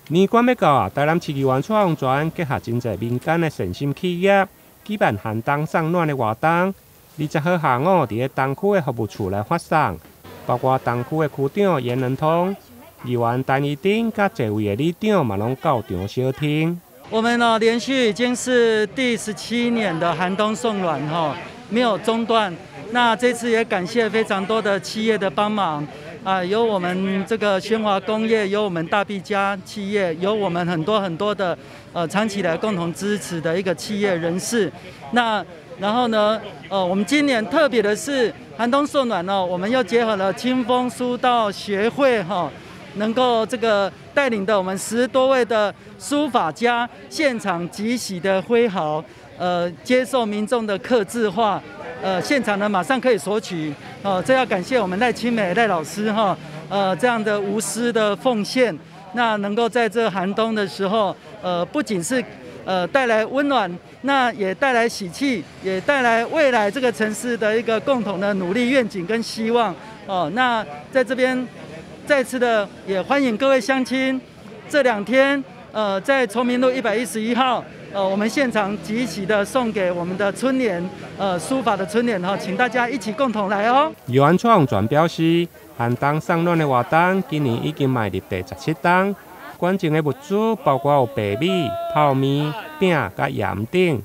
年关要到啊，台南市议员蔡洪全结合真侪民间的善心企业，举办寒冬送暖的活动。20号下午，伫个东区的服务处来发送，包括东区的区长严仁通、议员陈怡丁，甲侪位的里长嘛拢到场相听。我们呢，连续已经是第17年的寒冬送暖没有中断。那这次也感谢非常多的企业的帮忙啊，有我们这个宣华工业，有我们大必家企业，有我们很多的长期来共同支持的一个企业人士。那然后呢，我们今年特别的是寒冬送暖我们又结合了清风书道学会能够这个带领的我们10多位的书法家现场即席的挥毫，接受民众的客制化，现场呢马上可以索取这要感谢我们赖清美赖老师这样的无私的奉献，那能够在这寒冬的时候，不仅是带来温暖，那也带来喜气，也带来未来这个城市的一个共同的努力愿景跟希望那在这边再次的也欢迎各位乡亲，这2天在崇明路111号我们现场即席的送给我们的春联书法的春联请大家一起共同来哦。议员蔡洪全表示，寒冬送暖的活动今年已经迈入第17档。捐赠的物资包括有白米、泡面、饼甲盐等。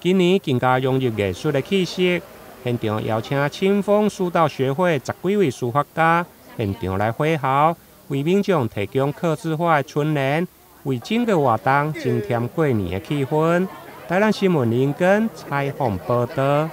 今年更加融入艺术的气息，现场邀请清风书道学会10几位书法家现场来挥毫，为民众提供客制化的春联，为整个活动增添过年的气氛。台南新闻林根采访报道。